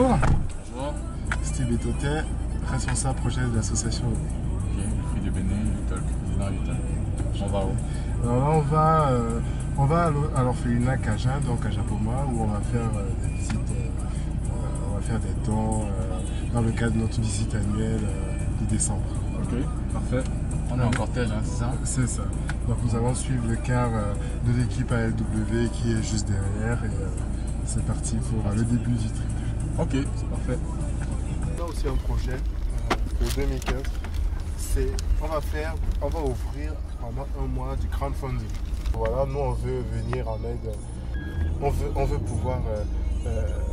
bonjour. Bonjour. Steve Betotet, responsable projet de l'association. Ok, le fruit du Bénin, Utalk. On va où? Alors là, on va à l'orphelinat Kaja, donc à Japoma, où on va faire des visites, on va faire des dons dans le cadre de notre visite annuelle de décembre. Ok, parfait. On est en cortège, hein, c'est ça? C'est ça. Donc nous allons suivre le car de l'équipe ALW qui est juste derrière et c'est parti pour le début du trip. Ok, c'est parfait. On a aussi un projet pour 2015. On va ouvrir pendant un mois du crowdfunding. Voilà, nous on veut venir en aide. On veut pouvoir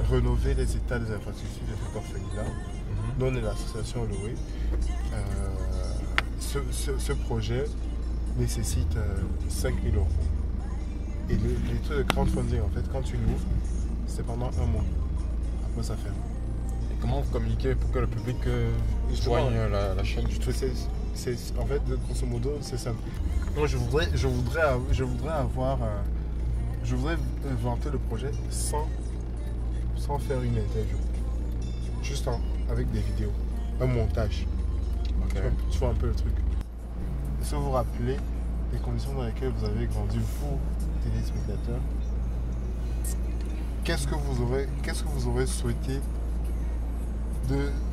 rénover les états des infrastructures de cet orphelinat. Nous on est l'association Loé. Ce projet nécessite 5 000 euros. Et les trucs de crowdfunding, en fait, quand tu l'ouvres, c'est pendant un mois. Après ça ferme. Et comment vous communiquez pour que le public joigne la chaîne du truc? En fait, grosso modo, c'est simple. Moi, je voudrais vanter le projet sans faire une interview. Juste avec des vidéos, un montage. Okay. Tu vois un peu le truc. Si vous vous rappelez les conditions dans lesquelles vous avez grandi, vous, téléspectateurs, qu'est-ce que vous aurez souhaité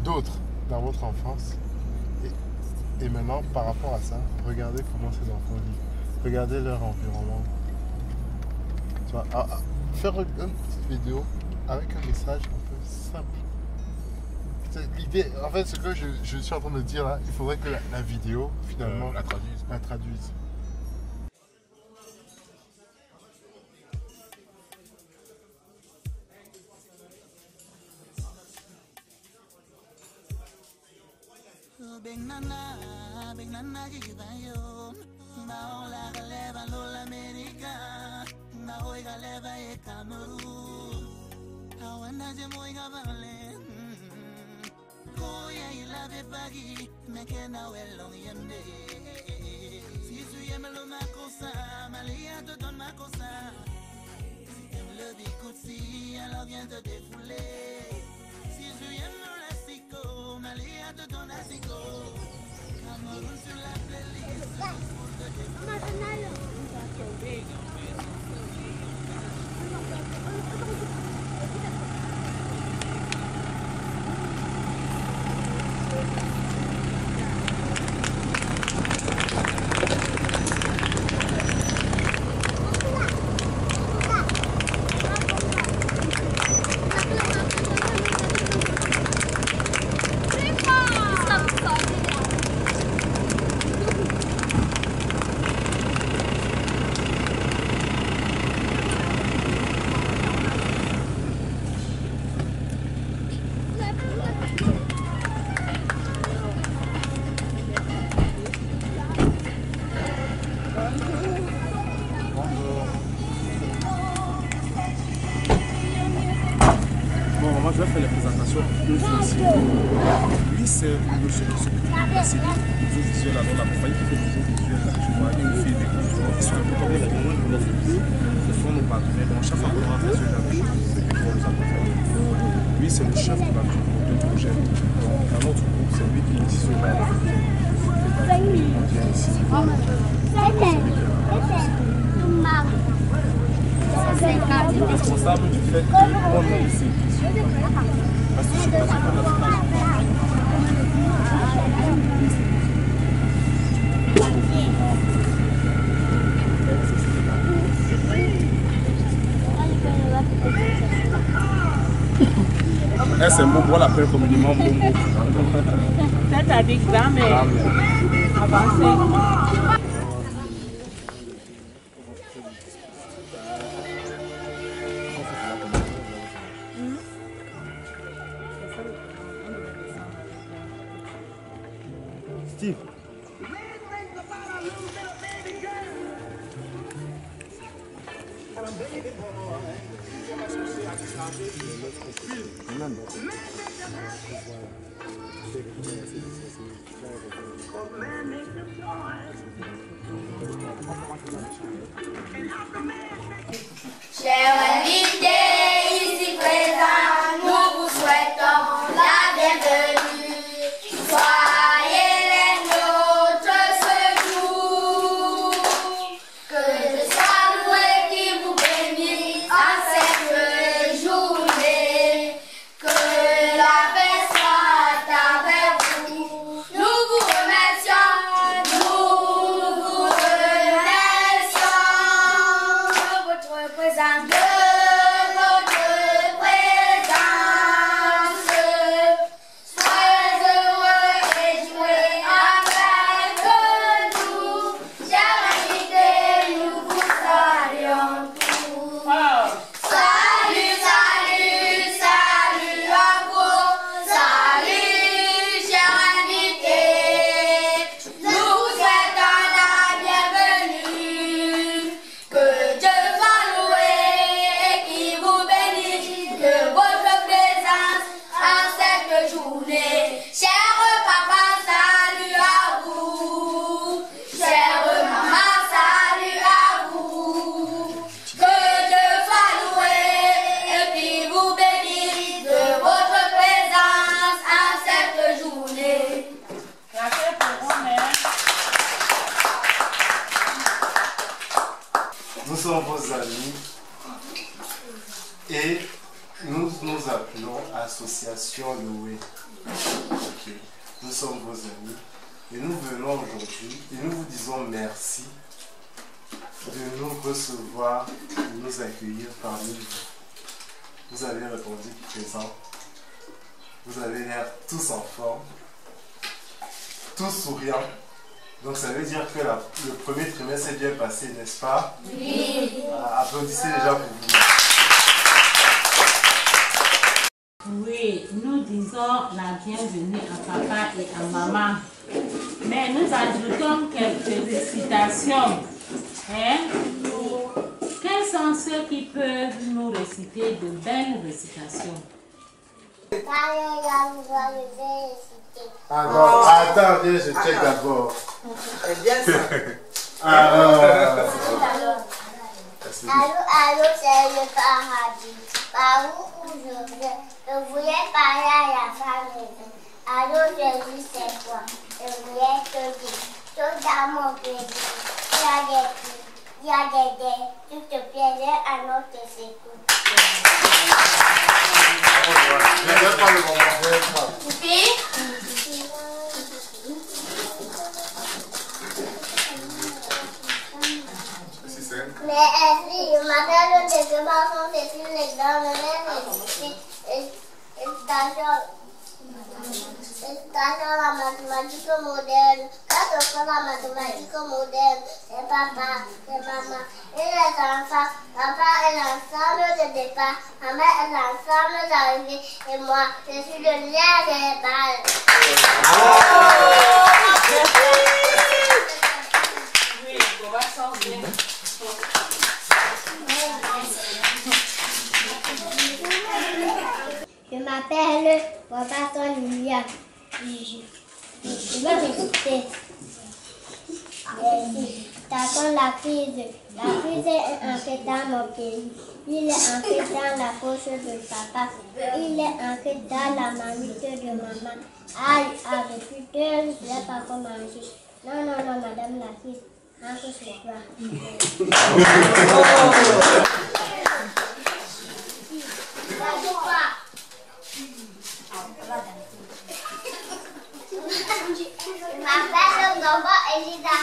d'autre dans votre enfance? Et maintenant, par rapport à ça, regardez comment ces enfants vivent. Regardez leur environnement. Tu vois, faire une petite vidéo avec un message un peu simple. L'idée, en fait, ce que je suis en train de dire là, il faudrait que la vidéo, finalement, la traduise. Alors viens te défouler. Si je aime l'astico, Malia te donne l'astico. Cameroun sur la playlist, pour te défouler. Moi, je vais faire les présentations de ceci. Lui, c'est monsieur qui s'occupe de la série audiovisuelle, alors la compagnie qui fait des audiovisuels, tu vois, et on fait des contrôles qui sont un peu comme les réunions de notre pays. Ce sont nos partenaires. Donc, chaque fois qu'on rentre ce genre de choses, c'est qu'ils vont nous accompagner. Lui, c'est le chef de la du projet. Donc, dans notre groupe, c'est lui qui dit ce genre de choses. On vient ici. C'est le responsable du fait qu'on est ici. Parce que je suis pas c'est un bobo, on l'appelle communément bobo. Ça, t'as dit ça, mais avancez. Steve. Chers invités ici présents, nous vous souhaitons Nous sommes vos amis et nous nous appelons Association Loué. Okay. Nous sommes vos amis et nous venons aujourd'hui et nous vous disons merci de nous recevoir, de nous accueillir parmi vous. Vous avez répondu présent. Vous avez l'air tous en forme, tous souriants. Donc ça veut dire que le premier trimestre s'est bien passé, n'est-ce pas? Oui. Applaudissez déjà pour vous. Oui, nous disons la bienvenue à papa et à maman. Mais nous ajoutons quelques récitations. Hein? Quels sont ceux qui peuvent nous réciter de belles récitations? Alors, attends, viens, je check d'abord. C'est bien ça. Allô, c'est le paradis. Par où je viens, je voulais parler à la femme. Allô, Jésus, c'est quoi? Je voulais te dire, tout dans mon pays. Il y a des dés, tu te plairais à notre secours. Mais ainsi, je m'appelle le développement, c'est une examen, station la mathématique moderne. Quand on fait la mathématique moderne, c'est papa, c'est maman et les enfants. Papa est l'ensemble de départ, maman est l'ensemble d'arrivée et moi, je suis le lien des balles. Oui, on va changer. Je m'appelle Robinson Lilian. Je vais réciter. D'accord, la prise. La prise est entrée dans mon pays. Il est entré dans la poche de papa. Il est entré dans la mamite de maman. Aïe, depuis 2 heures, je n'ai pas encore mangé. Non, madame la fille. Entre ce soir. Je m'appelle Gombo Elisa.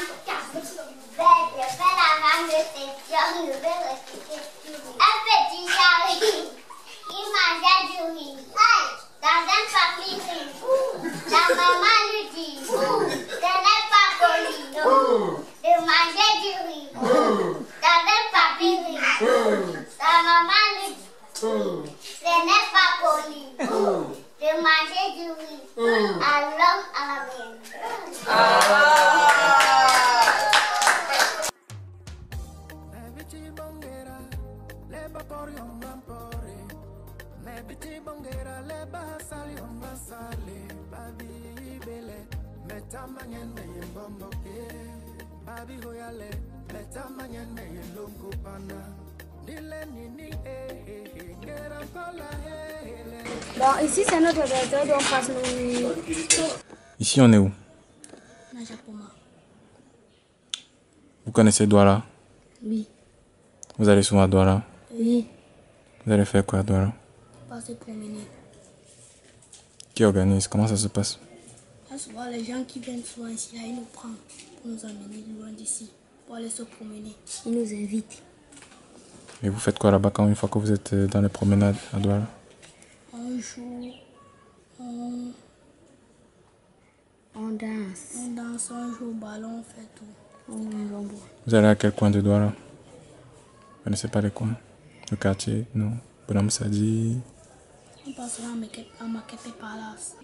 Je fais la rame de session. Je vais reciter. Un petit chat il mangeait du riz. Dans un papier riz. La maman lui dit, ce n'est pas poli de manger du riz. Dans un papier riz. La maman lui dit, ce n'est pas poli de manger du riz. Alors à la maison. Bon, ici c'est notre répertoire où on passe nos nuits. Ici, on est où? Vous connaissez Douala? Oui. Vous allez souvent à Douala? Oui. Vous allez faire quoi à Douala? On passe se promener. Qui organise? Comment ça se passe? Là, souvent, les gens qui viennent souvent ici, là, ils nous prennent pour nous emmener loin d'ici, pour aller se promener. Ils nous invitent. Et vous faites quoi là-bas quand une fois que vous êtes dans les promenades à Douala? On joue, on danse. On danse, on joue au ballon, on fait tout. Vous allez à quel coin de Douala? Vous connaissez pas les coins? Le quartier? Non? Bonhomme Sadi? On passe là à Makete Palace.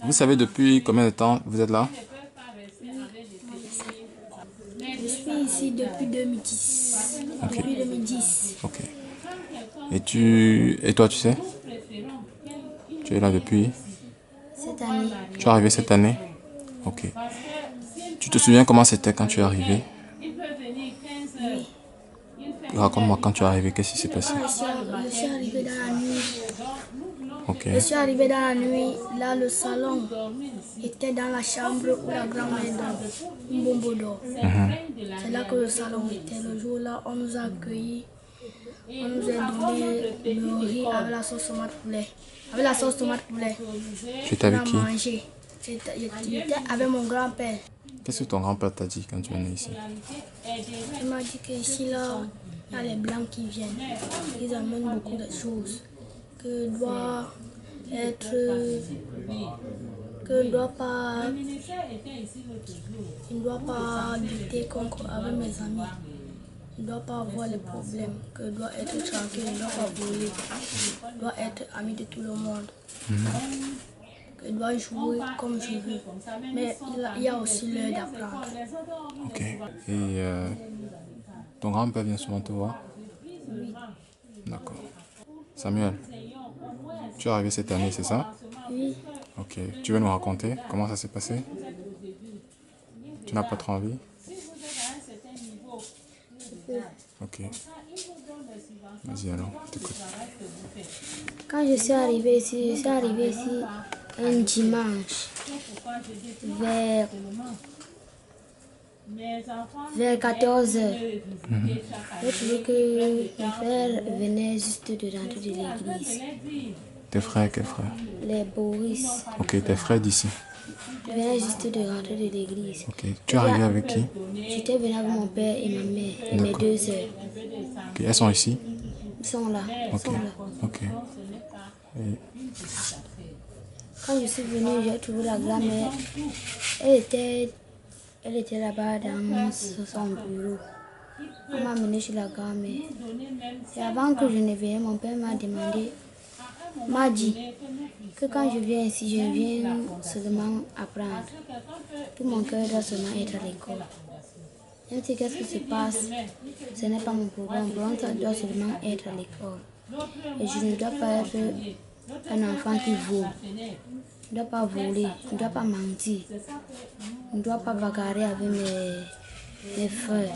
Vous savez depuis combien de temps vous êtes là? Je suis ici depuis 2010. Okay. Depuis 2010. Ok. Et toi, tu sais? Tu es là depuis? Cette année. Tu es arrivé cette année? Ok. Tu te souviens comment c'était quand tu es arrivé? Oui. Raconte-moi quand tu es arrivé, qu'est-ce qui s'est passé? Je suis arrivé dans la nuit. Ok. Je suis arrivée dans la nuit, là le salon était dans la chambre où la grand-mère dort, Mbombo dort. C'est là que le salon était. Le jour-là, on nous a accueillis, on nous a donné le riz avec la sauce tomate poulet. Avec la sauce tomate poulet. Tu étais avec qui? On a mangé. J'étais avec mon grand-père. Qu'est-ce que ton grand-père t'a dit quand tu es venu ici? Il m'a dit qu'ici, là, il y a les blancs qui viennent. Ils amènent beaucoup de choses. Que doit être... Que doit pas... Il ne doit pas lutter avec mes amis. Il ne doit pas avoir les problèmes. Que doit être tranquille, il ne doit pas voler. Il doit être ami de tout le monde. Que doit jouer comme je veux. Mais il y a aussi l'heure d'apprendre. Ok. Et ton grand-père vient souvent te voir? Oui. D'accord. Samuel, tu es arrivé cette année, c'est ça? Oui. Ok. Tu veux nous raconter comment ça s'est passé? Tu n'as pas trop envie? Ok. Vas-y alors, t'écoute. Quand je suis arrivée ici, un dimanche vers 14h. J'ai trouvé que mon frère venait juste de rentrer de l'église. Tes frères, quels frères? Les Boris. Ok, tes frères d'ici. Ils venaient juste de rentrer de l'église. Ok. Tu es arrivé avec qui? J'étais venue avec mon père et ma mère et mes deux sœurs. Ok, elles sont ici? Ils sont là. Ils Ok. sont là. Ok. Et Quand je suis venue, j'ai trouvé la grand-mère. Elle était là-bas dans son bureau. On m'a amenée chez la grand-mère. Et avant que je ne vienne, mon père m'a dit que quand je viens ici, je viens seulement apprendre. Tout mon cœur doit seulement être à l'école. Même si qu'est-ce qui se passe, ce n'est pas mon problème. Mon problème, ça doit seulement être à l'école. Et je ne dois pas être un enfant qui vole. Je ne dois pas voler, je ne dois pas mentir. Je ne dois pas bagarrer avec mes frères.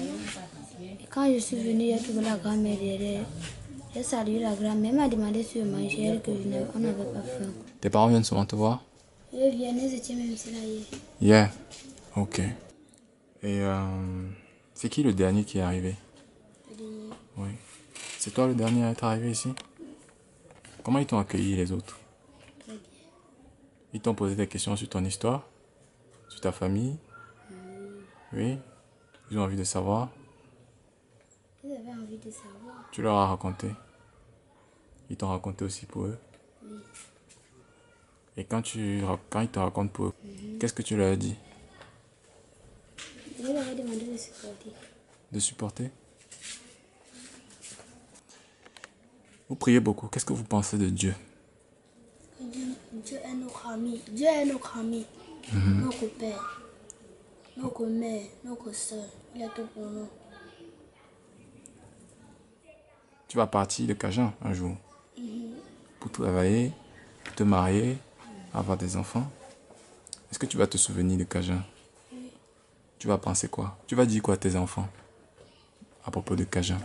Et quand je suis venue, j'ai trouvé la grand-mère derrière. J'ai salué la grand-mère. Elle m'a demandé si je mangeais, que on n'avait pas faim. tes parents viennent souvent te voir? Ils viennent, ils étaient même là hier. Yeah. Ok. Et c'est qui le dernier qui est arrivé? Oui. C'est toi le dernier à être arrivé ici? Comment ils t'ont accueilli les autres? Très bien. Ils t'ont posé des questions sur ton histoire? Sur ta famille? Oui. Ils ont envie de savoir? Ils avaient envie de savoir. Tu leur as raconté? Ils t'ont raconté aussi pour eux? Oui. Et quand ils te racontent pour eux, qu'est-ce que tu leur as dit? Je leur ai demandé de supporter. De supporter? Vous priez beaucoup. Qu'est-ce que vous pensez de Dieu? Dieu est notre ami. Dieu est notre ami. Notre père. Notre mère. Notre soeur. Il est tout pour nous. Tu vas partir de Cajun un jour pour travailler, te marier, avoir des enfants. Est-ce que tu vas te souvenir de Cajun? Oui. Tu vas penser quoi? Tu vas dire quoi à tes enfants à propos de Cajun?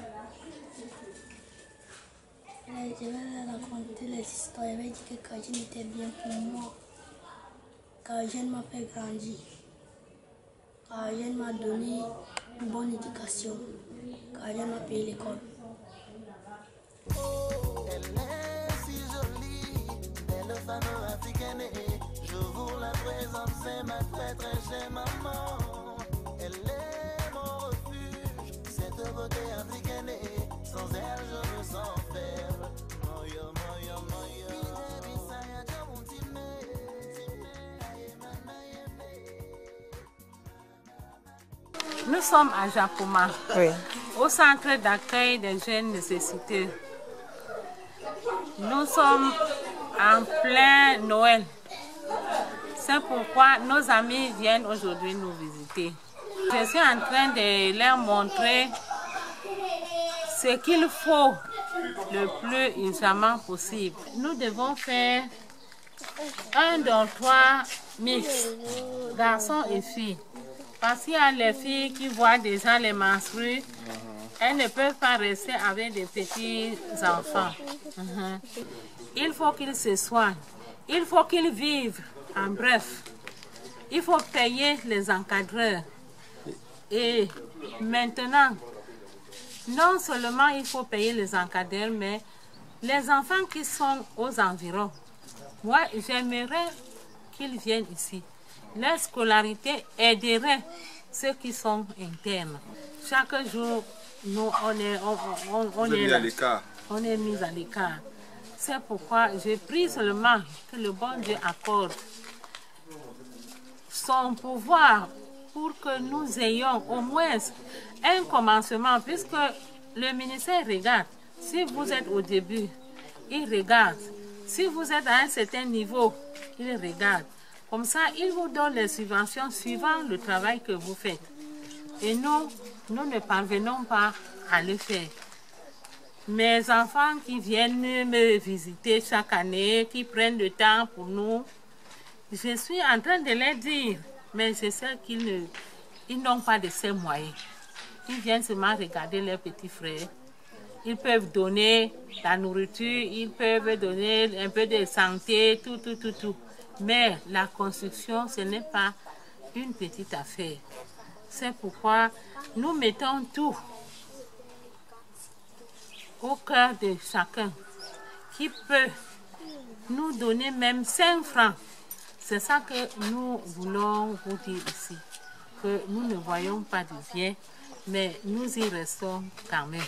Je vais leur raconter les histoires. Je vais dire que Cajun était bien pour moi. Cajun m'a fait grandir. Cajun m'a donné une bonne éducation. Cajun m'a payé l'école. Elle est si jolie, belle femme africaine. Je vous la présente, c'est ma très très chère maman. Elle est mon refuge, cette beauté africaine. Sans elle, je me sens faible. Moyo, moyo, moyo. Nous sommes à Japoma, Oui. au centre d'accueil des jeunes nécessiteux. Nous sommes en plein Noël. C'est pourquoi nos amis viennent aujourd'hui nous visiter. Je suis en train de leur montrer ce qu'il faut le plus urgemment possible. Nous devons faire un dortoir mixte, garçons et filles. Parce qu'il y a les filles qui voient déjà les menstrues, elles ne peuvent pas rester avec des petits enfants. il faut qu'ils se soignent, il faut qu'ils vivent. En bref, il faut payer les encadreurs. Et maintenant, non seulement il faut payer les encadreurs, mais les enfants qui sont aux environs, moi j'aimerais qu'ils viennent ici. La scolarité aiderait ceux qui sont internes. Chaque jour, nous, on est mis à l'écart. C'est pourquoi je prie seulement que le bon Dieu accorde son pouvoir pour que nous ayons au moins un commencement, puisque le ministère regarde. Si vous êtes au début, il regarde. Si vous êtes à un certain niveau, il regarde. Comme ça, il vous donne les subventions suivant le travail que vous faites. Et nous ne parvenons pas à le faire. Mes enfants qui viennent me visiter chaque année, qui prennent le temps pour nous, je suis en train de les dire, mais je sais qu'ils n'ont pas de ces moyens. Ils viennent seulement regarder leurs petits frères. Ils peuvent donner la nourriture, ils peuvent donner un peu de santé, tout. Mais la construction, ce n'est pas une petite affaire. C'est pourquoi nous mettons tout au cœur de chacun qui peut nous donner même 5 francs. C'est ça que nous voulons vous dire ici, que nous ne voyons pas de bien, mais nous y restons quand même.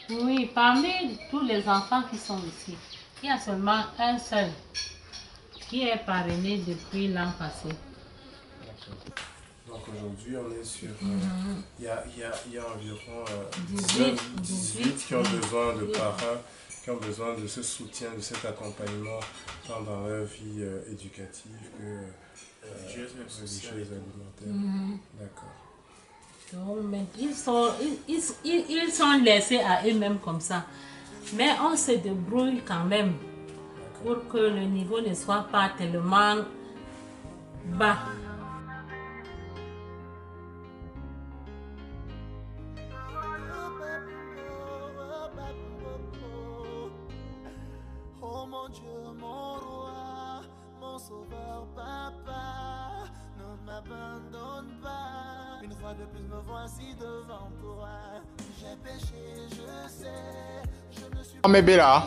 Oui, parmi tous les enfants qui sont ici, il y a seulement un seul qui est parrainé depuis l'an passé. Donc aujourd'hui, on est sur... Il y a environ 18 qui ont besoin de parents, qui ont besoin de ce soutien, de cet accompagnement, tant dans leur vie éducative que religieuse et alimentaire. D'accord. Donc, mais ils sont laissés à eux-mêmes comme ça. Mais on se débrouille quand même pour que le niveau ne soit pas tellement bas. Oh mon Dieu, mon roi, mon sauveur, papa, ne m'abandonne pas. Une fois de plus me voici devant toi. J'ai péché, je sais, je ne suis pas... Là.